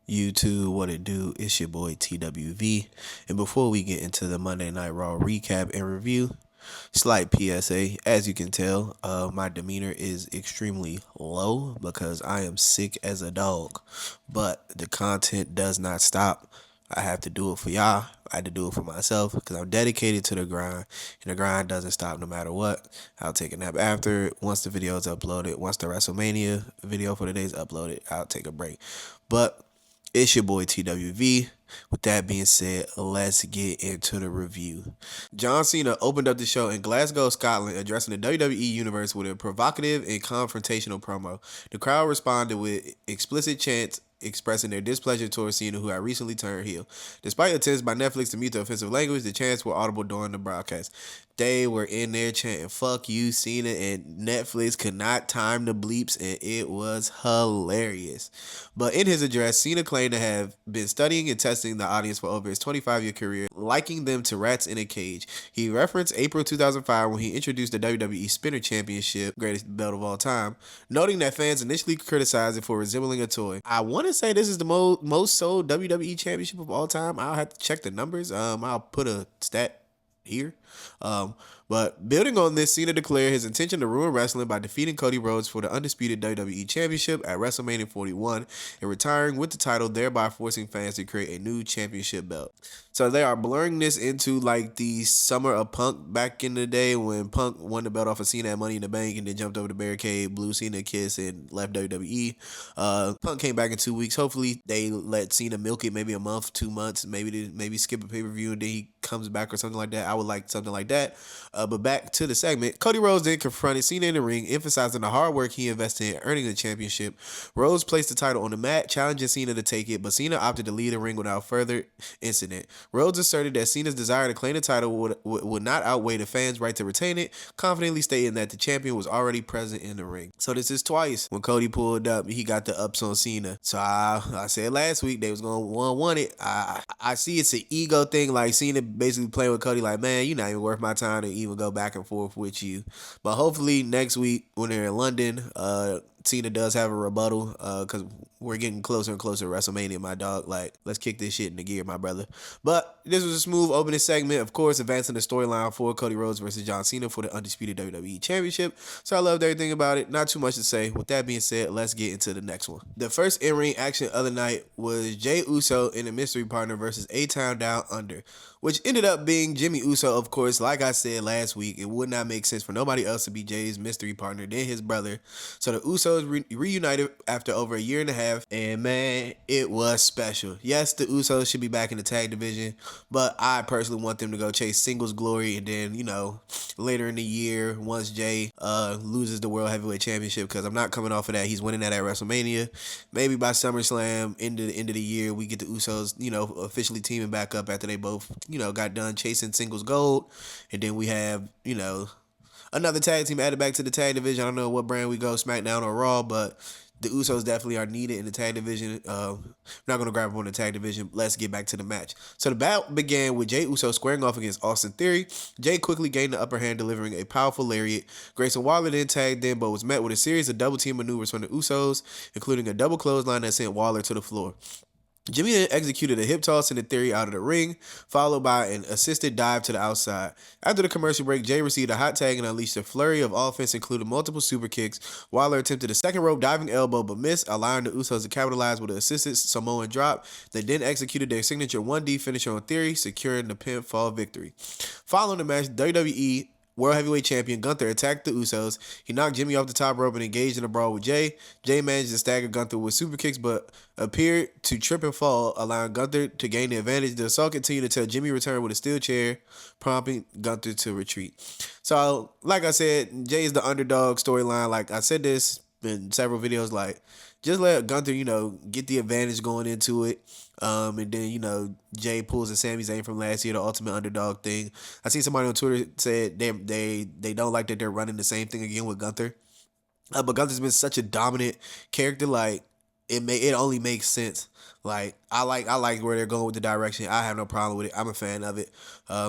YouTube, what it do? It's your boy TWV. And before we get into the Monday Night Raw recap and review, slight PSA. As you can tell, my demeanor is extremely low because I am sick as a dog. But the content does not stop. I have to do it for y'all. I had to do it for myself because I'm dedicated to the grind, and the grind doesn't stop no matter what. I'll take a nap after once the video is uploaded. Once the WrestleMania video for the day is uploaded, I'll take a break. But it's your boy TWV. With that being said, let's get into the review. John Cena opened up the show in Glasgow, Scotland, addressing the WWE Universe with a provocative and confrontational promo. The crowd responded with explicit chants expressing their displeasure towards Cena, who had recently turned heel. Despite attempts by Netflix to mute the offensive language, the chants were audible during the broadcast. They were in there chanting, "Fuck you, Cena," and Netflix could not time the bleeps, and it was hilarious. But in his address, Cena claimed to have been studying and testing the audience for over his 25-year career, liking them to rats in a cage. He referenced April 2005 when he introduced the WWE Spinner Championship, greatest belt of all time, noting that fans initially criticized it for resembling a toy. I want to say this is the most sold WWE Championship of all time. I'll have to check the numbers. I'll put a stat here. But building on this, Cena declared his intention to ruin wrestling by defeating Cody Rhodes for the Undisputed WWE Championship at WrestleMania 41 and retiring with the title, thereby forcing fans to create a new championship belt. So they are blurring this into like the summer of Punk back in the day when Punk won the belt off of Cena at Money in the Bank and then jumped over the barricade, blew Cena a kiss, and left WWE. Punk came back in 2 weeks. Hopefully they let Cena milk it maybe a month, 2 months, maybe skip a pay-per-view and then he comes back or something like that. I would like something like that. But back to the segment. Cody Rhodes then confronted Cena in the ring, emphasizing the hard work he invested in earning the championship. Rhodes placed the title on the mat, challenging Cena to take it, but Cena opted to leave the ring without further incident. Rhodes asserted that Cena's desire to claim the title would not outweigh the fans' right to retain it, confidently stating that the champion was already present in the ring. So this is twice. When Cody pulled up, he got the ups on Cena. So I said last week they was going to want it. I see it's an ego thing, like Cena basically playing with Cody like, man, you're not even worth my time to even go back and forth with you. But hopefully next week when they're in London, Cena does have a rebuttal because we're getting closer and closer to WrestleMania, my dog. Like, let's kick this shit into gear, my brother. But this was a smooth opening segment, of course, advancing the storyline for Cody Rhodes versus John Cena for the Undisputed WWE Championship. So I loved everything about it. Not too much to say. With that being said, let's get into the next one. The first in-ring action of the night was Jey Uso and a mystery partner versus A-Town Down Under, which ended up being Jimmy Uso, of course. Like I said last week, it would not make sense for nobody else to be Jay's mystery partner than his brother. So the Usos reunited after over a year and a half, and man, it was special. Yes, the Usos should be back in the tag division, but I personally want them to go chase singles glory, and then, you know, later in the year, once Jay loses the World Heavyweight Championship, because I'm not coming off of that. He's winning that at WrestleMania. Maybe by SummerSlam, end of the year, we get the Usos, you know, officially teaming back up after they both, you know, got done chasing singles gold, and then we have, you know, another tag team added back to the tag division. I don't know what brand we go, SmackDown or Raw, but the Usos definitely are needed in the tag division. I'm not going to grab them on the tag division. Let's get back to the match. So the bout began with Jey Uso squaring off against Austin Theory. Jey quickly gained the upper hand, delivering a powerful lariat. Grayson Waller then tagged in, but was met with a series of double team maneuvers from the Usos, including a double clothesline that sent Waller to the floor. Jimmy then executed a hip toss in the Theory out of the ring, followed by an assisted dive to the outside. After the commercial break, Jey received a hot tag and unleashed a flurry of offense, including multiple super kicks. Waller attempted a second rope diving elbow, but missed, allowing the Usos to capitalize with an assisted Samoan drop. They then executed their signature 1D finisher on Theory, securing the pinfall victory. Following the match, WWE World Heavyweight Champion GUNTHER attacked the Usos. He knocked Jimmy off the top rope and engaged in a brawl with Jey. Jey managed to stagger GUNTHER with super kicks, but appeared to trip and fall, allowing GUNTHER to gain the advantage. The assault continued until Jimmy returned with a steel chair, prompting GUNTHER to retreat. So, like I said, Jey is the underdog storyline. Like I said this in several videos, like, just let GUNTHER, you know, get the advantage going into it. And then, you know, Jey pulls a Sami Zayn from last year, the ultimate underdog thing. I seen somebody on Twitter said they don't like that they're running the same thing again with GUNTHER. But GUNTHER's been such a dominant character, like it only makes sense. Like I like where they're going with the direction. I have no problem with it. I'm a fan of it.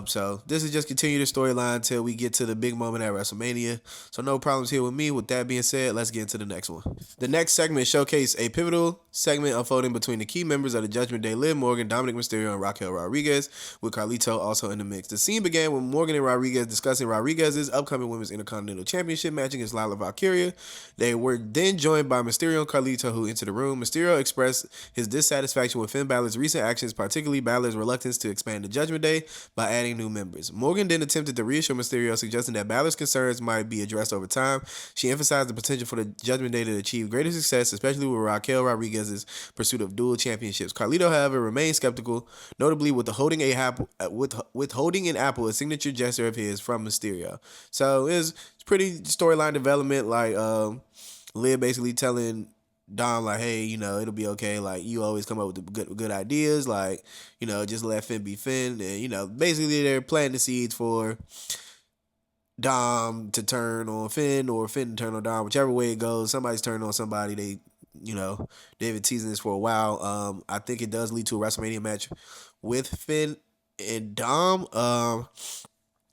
So this is just continue the storyline until we get to the big moment at WrestleMania. So no problems here with me. With that being said, let's get into the next one. The next segment showcased a pivotal segment unfolding between the key members of the Judgment Day: Liv Morgan, Dominic Mysterio, and Raquel Rodriguez, with Carlito also in the mix. The scene began with Morgan and Rodriguez discussing Rodriguez's upcoming Women's Intercontinental Championship match against Lila Valkyria. They were then joined by Mysterio and Carlito, who entered the room. Mysterio expressed his dissatisfaction with Finn Balor's recent actions, particularly Balor's reluctance to expand the Judgment Day by adding new members. Morgan then attempted to reassure Mysterio, suggesting that Balor's concerns might be addressed over time. She emphasized the potential for the Judgment Day to achieve greater success, especially with Raquel Rodriguez's pursuit of dual championships. Carlito, however, remained skeptical, notably with withholding an apple, a signature gesture of his from Mysterio. So it's pretty storyline development, like Liv basically telling Dom, like, hey, it'll be okay. Like, you always come up with the good ideas. Like, just let Finn be Finn. And, basically they're planting the seeds for Dom to turn on Finn or Finn to turn on Dom. Whichever way it goes, somebody's turning on somebody. They've been teasing this for a while. I think it does lead to a WrestleMania match with Finn and Dom.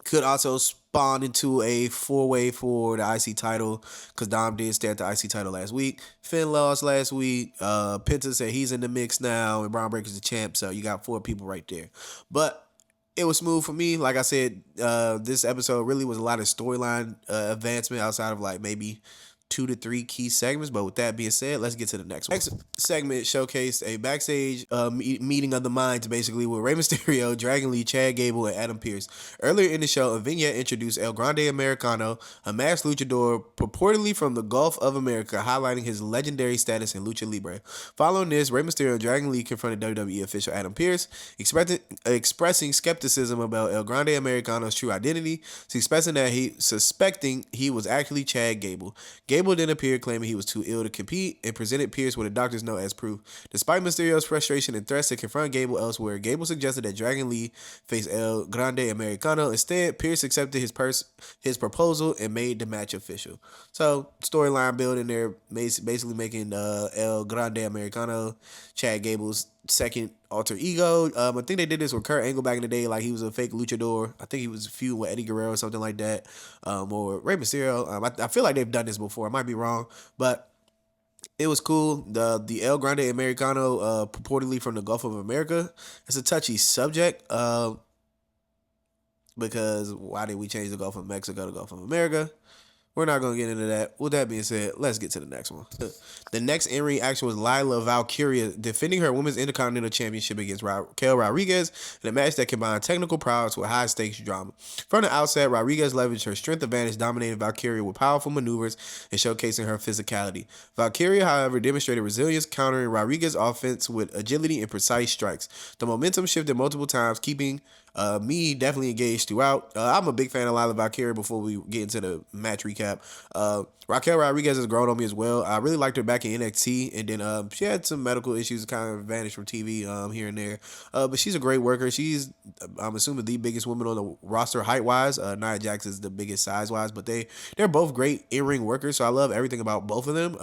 Could also spawn into a 4-way for the IC title, because Dom did stay at the IC title last week. Finn lost last week. Penta said he's in the mix now, and Braun Breaker's the champ, so you got 4 people right there. But it was smooth for me. Like I said, this episode really was a lot of storyline advancement outside of like maybe 2 to 3 key segments. But with that being said, let's get to the next one. Next segment showcased a backstage meeting of the minds, basically, with Rey Mysterio, Dragon Lee, Chad Gable, and Adam Pearce. Earlier in the show, a vignette introduced El Grande Americano, a masked luchador purportedly from the Gulf of America, highlighting his legendary status in Lucha Libre. Following this, Rey Mysterio and Dragon Lee confronted WWE official Adam Pearce, expressing skepticism about El Grande Americano's true identity, suspecting he was actually Chad Gable. Gable then appeared, claiming he was too ill to compete, and presented Pearce with a doctor's note as proof. Despite Mysterio's frustration and threats to confront Gable elsewhere, Gable suggested that Dragon Lee face El Grande Americano. Instead, Pearce accepted his proposal and made the match official. So, storyline building there, basically making El Grande Americano Chad Gable's second alter ego. I think they did this with Kurt Angle back in the day, like he was a fake luchador. I think he was feuding with Eddie Guerrero or something like that, or Rey Mysterio. I feel like they've done this before. I might be wrong, but it was cool. The El Grande Americano, purportedly from the Gulf of America. It's a touchy subject, because why did we change the Gulf of Mexico to Gulf of America? We're not going to get into that. With that being said, let's get to the next one. The next in-ring action was Lila Valkyria defending her Women's Intercontinental Championship against Raquel Rodriguez in a match that combined technical prowess with high-stakes drama. From the outset, Rodriguez leveraged her strength advantage, dominating Valkyria with powerful maneuvers and showcasing her physicality. Valkyria, however, demonstrated resilience, countering Rodriguez's offense with agility and precise strikes. The momentum shifted multiple times, keeping me definitely engaged throughout. I'm a big fan of Lila Valkyria. Before we get into the match recap, Raquel Rodriguez has grown on me as well. I really liked her back in NXT, and then she had some medical issues, kind of vanished from TV here and there. But she's a great worker. She's, I'm assuming, the biggest woman on the roster height wise. Nia Jax is the biggest size wise, but they're both great in ring workers. So I love everything about both of them.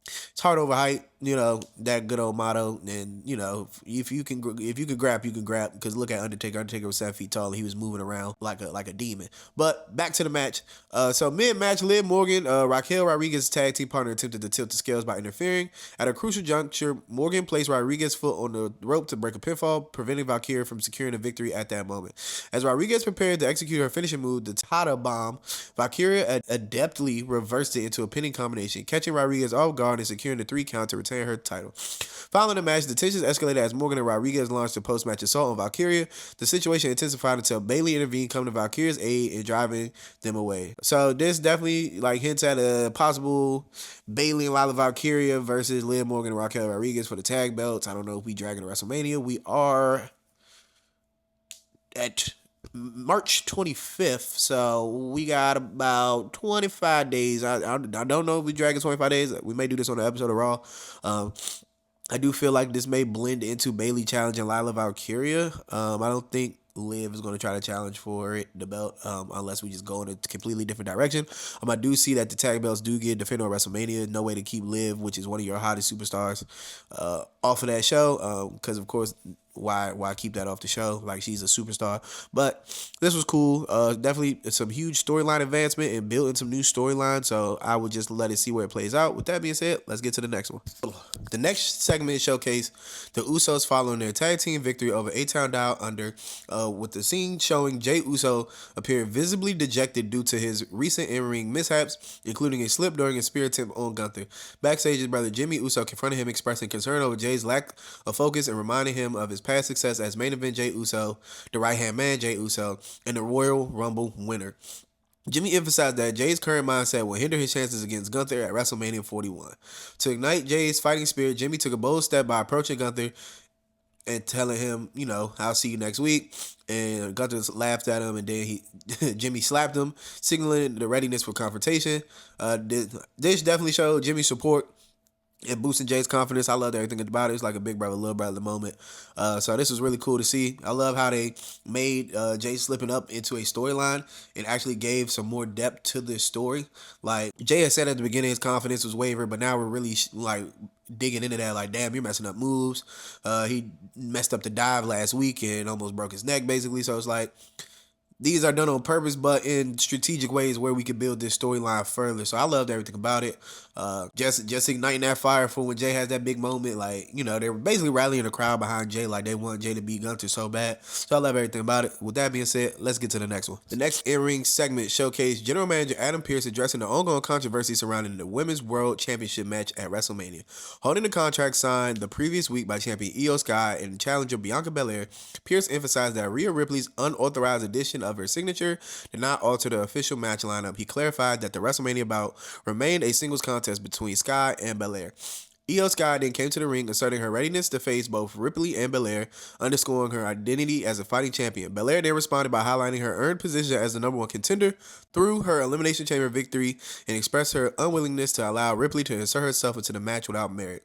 It's hard over height, that good old motto. And if you can grab, you can grab. Because look at Undertaker. Undertaker was 7 feet tall and he was moving around like a demon. But back to the match. So mid-match, Liv Morgan, Raquel Rodriguez's tag team partner, attempted to tilt the scales by interfering. At a crucial juncture, Morgan placed Rodriguez's foot on the rope to break a pinfall, preventing Valkyria from securing a victory at that moment. As Rodriguez prepared to execute her finishing move, the Tata Bomb, Valkyria adeptly reversed it into a pinning combination, catching Rodriguez off guard and securing the 3 count to retain her title. Following the match, the tensions escalated as Morgan and Rodriguez launched a post-match assault on Valkyria. The situation intensified until Bayley intervened, coming to Valkyria's aid and driving them away. So this definitely hints at a possible Bayley and Lila Valkyria versus Liv Morgan and Raquel Rodriguez for the tag belts. I don't know if we dragging to WrestleMania. We are at March 25th, so we got about 25 days. I don't know if we drag it 25 days. We may do this on an episode of Raw. I do feel like this may blend into Bayley challenging Lila Valkyria. I don't think Liv is going to try to challenge for the belt, unless we just go in a completely different direction. I do see that the tag belts do get defended on WrestleMania. No way to keep Liv, which is one of your hottest superstars, off of that show, because of course, why keep that off the show? Like, she's a superstar. But this was cool. Definitely some huge storyline advancement and building some new storylines. So I would just let it see where it plays out. With that being said, let's get to the next one. The next segment showcased the Usos following their tag team victory over A-Town Down Under, with the scene showing Jey Uso appear visibly dejected due to his recent in-ring mishaps, including a slip during a spear attempt on Gunther. Backstage, his brother Jimmy Uso confronted him, expressing concern over Jay's lack of focus and reminding him of his past success as main event Jey Uso, the right-hand man Jey Uso, and the Royal Rumble winner. Jimmy emphasized that Jay's current mindset will hinder his chances against Gunther at WrestleMania 41. To ignite Jay's fighting spirit, Jimmy took a bold step by approaching Gunther and telling him, I'll see you next week. And Gunther laughed at him, and then Jimmy slapped him, signaling the readiness for confrontation. This definitely showed Jimmy's support and boosting Jay's confidence. I loved everything about it. It's like a big brother, little brother moment. So this was really cool to see. I love how they made Jay slipping up into a storyline and actually gave some more depth to this story. Like, Jay had said at the beginning his confidence was wavering, but now we're really digging into that. Like, damn, you're messing up moves. He messed up the dive last week and almost broke his neck, basically. So it's like, these are done on purpose, but in strategic ways where we could build this storyline further. So I loved everything about it. Just igniting that fire for when Jay has that big moment. Like, they were basically rallying the crowd behind Jay. Like, they want Jay to beat Gunther so bad. So I love everything about it. With that being said, let's get to the next one. The next in-ring segment showcased General Manager Adam Pearce addressing the ongoing controversy surrounding the Women's World Championship match at WrestleMania. Holding the contract signed the previous week by champion Io Sky and challenger Bianca Belair, Pearce emphasized that Rhea Ripley's unauthorized addition of her signature did not alter the official match lineup. He clarified that the WrestleMania bout remained a singles contest between Sky and Belair. Io Sky then came to the ring, asserting her readiness to face both Ripley and Belair, underscoring her identity as a fighting champion. Belair then responded by highlighting her earned position as the number one contender through her Elimination Chamber victory and expressed her unwillingness to allow Ripley to insert herself into the match without merit.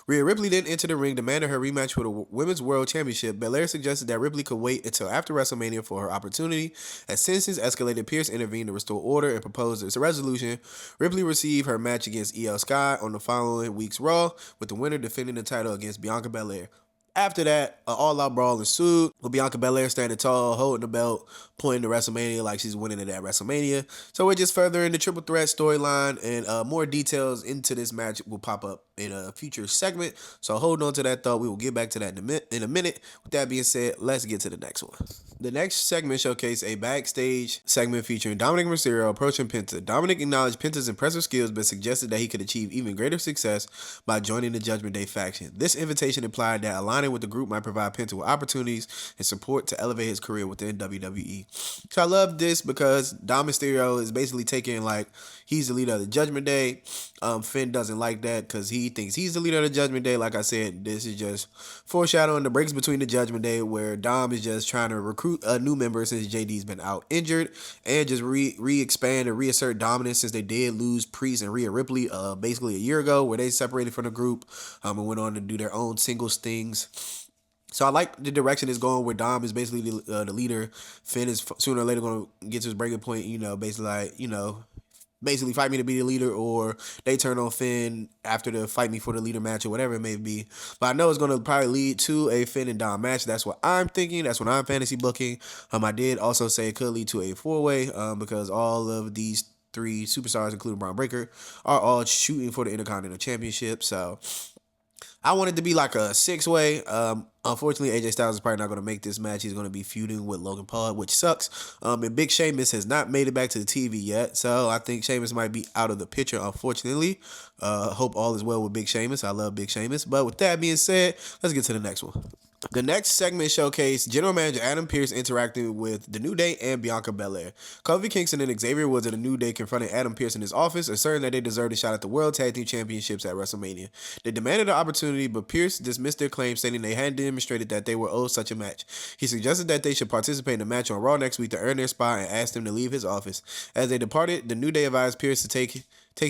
Rhea Ripley then entered the ring, demanding her rematch for the Women's World Championship. Belair suggested that Ripley could wait until after WrestleMania for her opportunity. As tensions escalated, Pearce intervened to restore order and proposed as a resolution. Ripley received her match against Io Sky on the following week's Raw, with the winner defending the title against Bianca Belair. After that, an all-out brawl ensued, with Bianca Belair standing tall, holding the belt, pointing to WrestleMania like she's winning it at WrestleMania. So we're just furthering the triple threat storyline, and more details into this match will pop up in a future segment. So hold on to that thought. We will get back to that in a minute. With that being said, let's get to the next one. The next segment showcased a backstage segment featuring Dominic Mysterio approaching Penta. Dominic acknowledged Penta's impressive skills, but suggested that he could achieve even greater success by joining the Judgment Day faction. This invitation implied that aligning with the group might provide Penta with opportunities and support to elevate his career within WWE. So I love this because Dom Mysterio is basically taking, like, he's the leader of the Judgment Day. Finn doesn't like that because he thinks he's the leader of the Judgment Day. Like I said, this is just foreshadowing the breaks between the Judgment Day, where Dom is just trying to recruit a new member since JD's been out injured, and just re-expand and reassert dominance since they did lose Priest and Rhea Ripley basically a year ago, where they separated from the group and went on to do their own singles things. So I like the direction it's going, where Dom is basically the leader. Finn is sooner or later going to get to his breaking point, basically fight me to be the leader, or they turn on Finn after the fight me for the leader match or whatever it may be. But I know it's going to probably lead to a Finn and Dom match. That's what I'm thinking. That's what I'm fantasy booking. I did also say it could lead to a four-way because all of these three superstars, including Braun Breaker, are all shooting for the Intercontinental Championship. So I want it to be like a six-way. Unfortunately, AJ Styles is probably not going to make this match. He's going to be feuding with Logan Paul, which sucks. And Big Sheamus has not made it back to the TV yet, so I think Sheamus might be out of the picture, unfortunately. Hope all is well with Big Sheamus. I love Big Sheamus. But with that being said, let's get to the next one. The next segment showcased General Manager Adam Pearce interacting with The New Day and Bianca Belair. Kofi Kingston and Xavier Woods of The New Day confronted Adam Pearce in his office, asserting that they deserved a shot at the World Tag Team Championships at WrestleMania. They demanded the opportunity, but Pearce dismissed their claim, stating they hadn't demonstrated that they were owed such a match. He suggested that they should participate in a match on Raw next week to earn their spot, and asked them to leave his office. As they departed, The New Day advised Pearce to take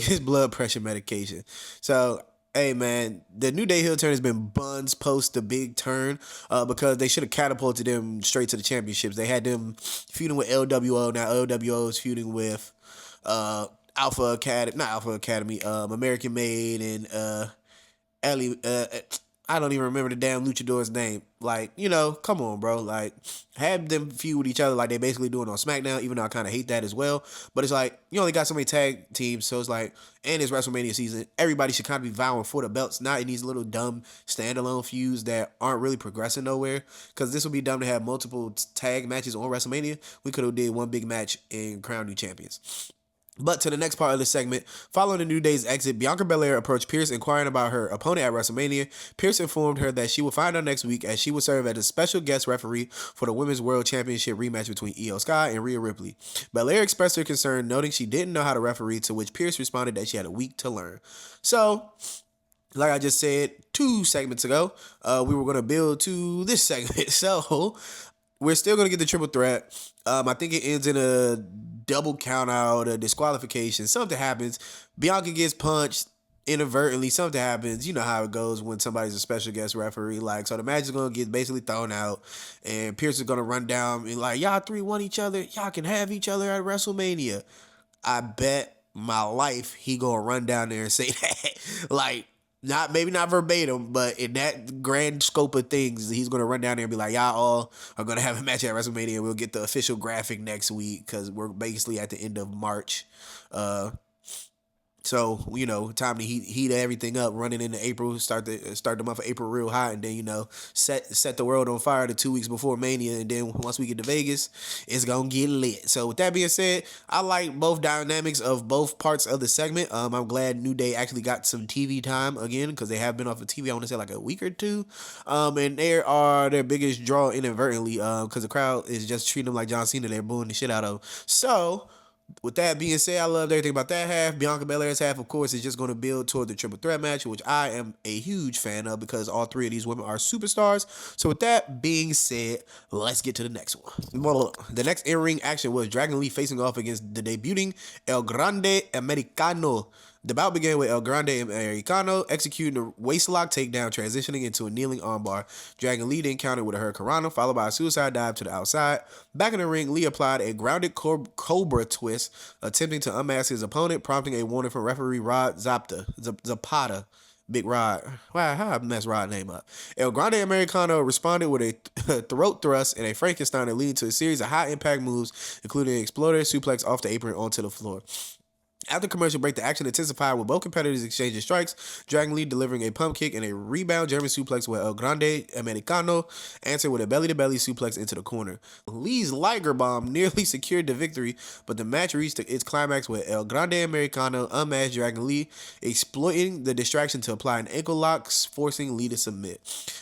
his blood pressure medication. So, hey man, the New Day heel turn has been buns post the big turn because they should have catapulted them straight to the championships. They had them feuding with LWO. Now LWO is feuding with American Made and I don't even remember the damn luchador's name. Like, come on, bro. Like, have them feud with each other like they basically doing on SmackDown, even though I kind of hate that as well. But it's like, you only got so many tag teams, so it's like, and it's WrestleMania season. Everybody should kind of be vying for the belts, not in these little dumb standalone feuds that aren't really progressing nowhere. Because this would be dumb to have multiple tag matches on WrestleMania. We could have did one big match and crown new champions. But to the next part of the segment, following the New Day's exit, Bianca Belair approached Pierce inquiring about her opponent at WrestleMania. Pierce informed her that she will find out next week as she will serve as a special guest referee for the Women's World Championship rematch between Io Sky and Rhea Ripley. Belair expressed her concern, noting she didn't know how to referee, to which Pierce responded that she had a week to learn. So, like I just said 2 segments ago, we were going to build to this segment. So, we're still going to get the triple threat. I think it ends in a double count out, a disqualification. Something happens. Bianca gets punched inadvertently. Something happens. You know how it goes when somebody's a special guest referee. Like, so the match is going to get basically thrown out. And Pierce is going to run down and like, y'all three want each other. Y'all can have each other at WrestleMania. I bet my life he gonna run down there and say that. Like, not maybe not verbatim, but in that grand scope of things, he's gonna run down there and be like, y'all all are gonna have a match at WrestleMania. We'll get the official graphic next week because we're basically at the end of March. So time to heat everything up, running into April, start the month of April real hot, and then set the world on fire the 2 weeks before Mania, and then once we get to Vegas, it's gonna get lit. So with that being said, I like both dynamics of both parts of the segment. I'm glad New Day actually got some TV time again because they have been off of TV. I want to say like a week or two, and they are their biggest draw inadvertently because the crowd is just treating them like John Cena. They're booing the shit out of. So with that being said, I loved everything about that half. Bianca Belair's half, of course, is just going to build toward the triple threat match, which I am a huge fan of because all three of these women are superstars. So with that being said, let's get to the next one. The next in-ring action was Dragon Lee facing off against the debuting El Grande Americano. The bout began with El Grande Americano executing a waistlock takedown, transitioning into a kneeling armbar. Dragon Lee then countered with a hurricanrana, followed by a suicide dive to the outside. Back in the ring, Lee applied a grounded cobra twist, attempting to unmask his opponent, prompting a warning from referee Rod Zapata. Big Rod. Wow, how I messed Rod's name up. El Grande Americano responded with a throat thrust and a Frankenstein, leading to a series of high-impact moves, including an exploder suplex off the apron onto the floor. After commercial break, the action intensified with both competitors exchanging strikes, Dragon Lee delivering a pump kick and a rebound German suplex with El Grande Americano answered with a belly-to-belly suplex into the corner. Lee's Liger Bomb nearly secured the victory, but the match reached its climax with El Grande Americano unmatched Dragon Lee exploiting the distraction to apply an ankle lock, forcing Lee to submit.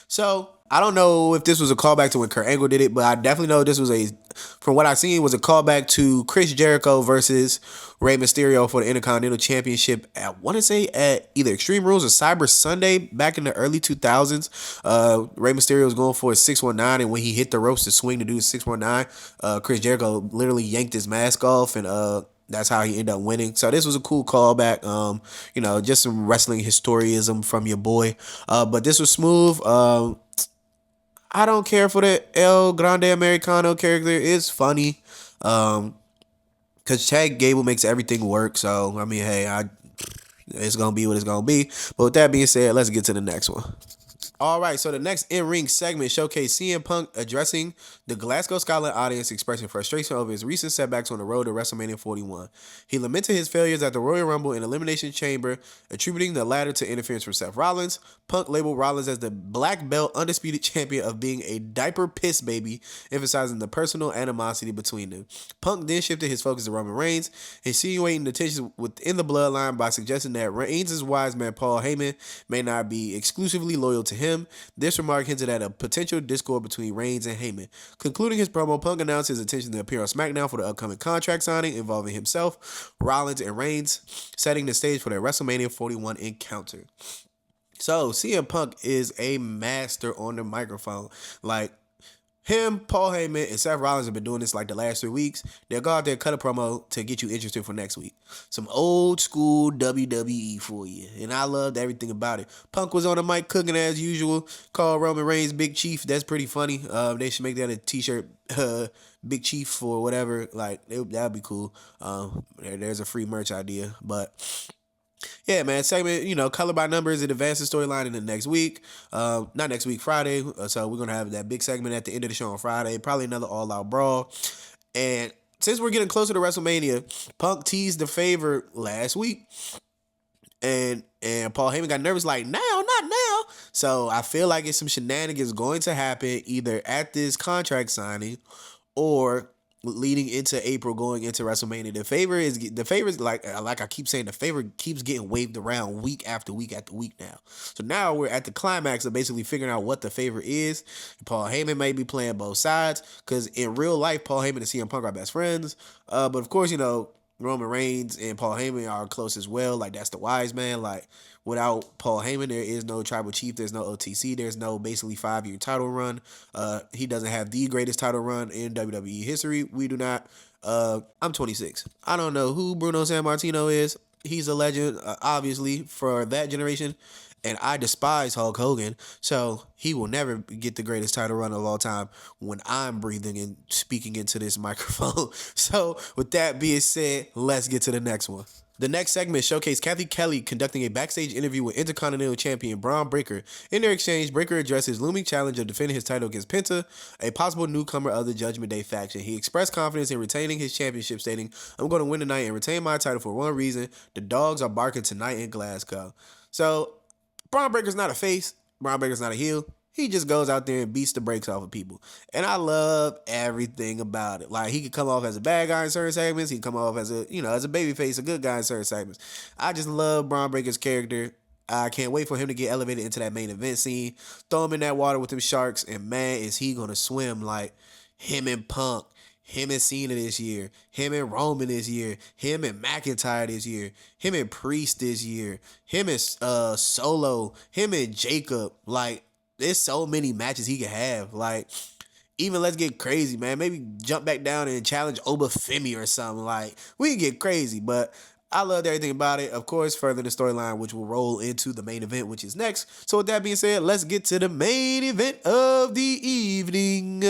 So, I don't know if this was a callback to when Kurt Angle did it, but I definitely know this was from what I seen, was a callback to Chris Jericho versus Rey Mysterio for the Intercontinental Championship I want to say at either Extreme Rules or Cyber Sunday back in the early 2000s. Rey Mysterio was going for a 619, and when he hit the ropes to swing to do 619, Chris Jericho literally yanked his mask off, and that's how he ended up winning. So this was a cool callback. Just some wrestling historism from your boy. But this was smooth. I don't care for the El Grande Americano character. It's funny. Because Chad Gable makes everything work. So, I mean, hey, it's going to be what it's going to be. But with that being said, let's get to the next one. All right, so the next in-ring segment showcased CM Punk addressing the Glasgow, Scotland audience, expressing frustration over his recent setbacks on the road to WrestleMania 41. He lamented his failures at the Royal Rumble and Elimination Chamber, attributing the latter to interference from Seth Rollins. Punk labeled Rollins as the black belt undisputed champion of being a diaper piss baby, emphasizing the personal animosity between them. Punk then shifted his focus to Roman Reigns, insinuating the tensions within the bloodline by suggesting that Reigns' wise man Paul Heyman may not be exclusively loyal to him. This remark hinted at a potential discord between Reigns and Heyman. Concluding his promo, Punk announced his intention to appear on SmackDown for the upcoming contract signing involving himself, Rollins, and Reigns, setting the stage for their WrestleMania 41 encounter. So, CM Punk is a master on the microphone. Like, him, Paul Heyman, and Seth Rollins have been doing this like the last 3 weeks. They'll go out there, cut a promo to get you interested for next week. Some old school WWE for you. And I loved everything about it. Punk was on the mic cooking as usual. Called Roman Reigns Big Chief. That's pretty funny. They should make that a t-shirt. Big Chief or whatever. Like, that would be cool. There's a free merch idea. But Yeah, man. Segment, color by numbers. It advances storyline in the next week. Not next week, Friday. So we're gonna have that big segment at the end of the show on Friday. Probably another all out brawl. And since we're getting closer to WrestleMania, Punk teased the favor last week. And Paul Heyman got nervous, like, now, not now. So I feel like it's some shenanigans going to happen either at this contract signing or leading into April, going into WrestleMania. The favor is like I keep saying, the favor keeps getting waved around week after week after week now. So now we're at the climax of basically figuring out what the favor is. Paul Heyman may be playing both sides because in real life, Paul Heyman and CM Punk are best friends. But of course, Roman Reigns and Paul Heyman are close as well. Like, that's the wise man. Like, without Paul Heyman, there is no tribal chief. There's no OTC. There's no basically 5-year title run. He doesn't have the greatest title run in WWE history. We do not. I'm 26. I don't know who Bruno Sammartino is. He's a legend, obviously, for that generation. And I despise Hulk Hogan, so he will never get the greatest title run of all time when I'm breathing and speaking into this microphone. So with that being said, let's get to the next one. The next segment showcased Kathy Kelly conducting a backstage interview with Intercontinental Champion Braun Breaker. In their exchange, Breaker addressed his looming challenge of defending his title against Penta, a possible newcomer of the Judgment Day faction. He expressed confidence in retaining his championship, stating, "I'm going to win tonight and retain my title for one reason: the dogs are barking tonight in Glasgow." So Braun Breaker's not a face. Braun Breaker's not a heel. He just goes out there and beats the brakes off of people. And I love everything about it. Like, he could come off as a bad guy in certain segments. He could come off as as a baby face, a good guy in certain segments. I just love Braun Breaker's character. I can't wait for him to get elevated into that main event scene. Throw him in that water with them sharks, and man, is he going to swim. Like, him and Punk, him and Cena this year, him and Roman this year, him and McIntyre this year, him and Priest this year, him and Solo, him and Jacob. Like, there's so many matches he can have. Like, even let's get crazy, man. Maybe jump back down and challenge Obafemi or something. Like, we can get crazy, but I loved everything about it. Of course, further the storyline, which will roll into the main event, which is next. So with that being said, let's get to the main event of the evening.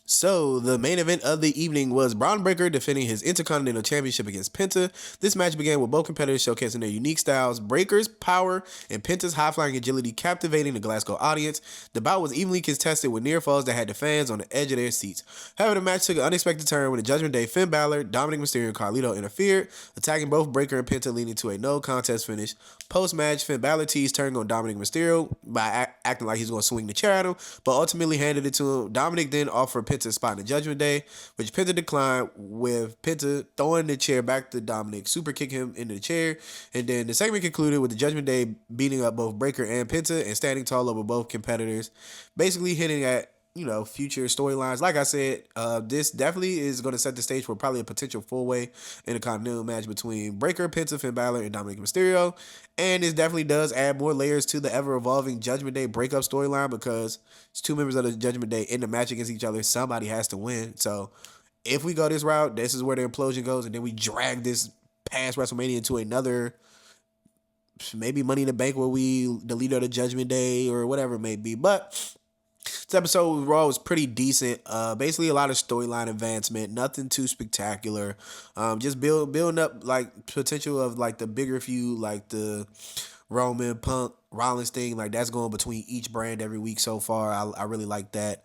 So, the main event of the evening was Braun Breaker defending his Intercontinental Championship against Penta. This match began with both competitors showcasing their unique styles, Breaker's power and Penta's high-flying agility captivating the Glasgow audience. The bout was evenly contested with near falls that had the fans on the edge of their seats. However, the match took an unexpected turn when the Judgment Day Finn Balor, Dominic Mysterio, and Carlito interfered, attacking both Breaker and Penta, leading to a no-contest finish. Post-match, Finn Balor teased turning on Dominic Mysterio by acting like he's going to swing the chair at him, but ultimately handed it to him. Dominic then offered Penta spot in the Judgment Day, which Penta declined, with Penta throwing the chair back to Dominic, super kicking him into the chair. And then the segment concluded with the Judgment Day beating up both Breaker and Penta and standing tall over both competitors, basically hinting at future storylines. Like I said, this definitely is going to set the stage for probably a potential four-way intercontinental match between Breaker, Penta, Finn Balor, and Dominic Mysterio. And this definitely does add more layers to the ever-evolving Judgment Day breakup storyline, because it's two members of the Judgment Day in the match against each other. Somebody has to win. So if we go this route, this is where the implosion goes, and then we drag this past WrestleMania into another, maybe Money in the Bank, where the leader of the Judgment Day or whatever it may be. But this episode of Raw was pretty decent. Basically a lot of storyline advancement, nothing too spectacular. Just building up like potential of like the bigger feud, like the Roman Punk Rollins thing. Like, that's going between each brand every week so far. I really like that.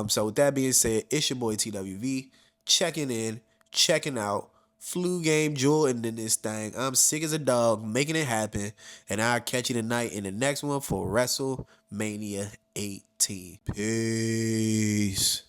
So with that being said, it's your boy TWV checking in, checking out. Flu game, Jewel, and then this thing. I'm sick as a dog, making it happen. And I'll catch you tonight in the next one for WrestleMania 18. Peace.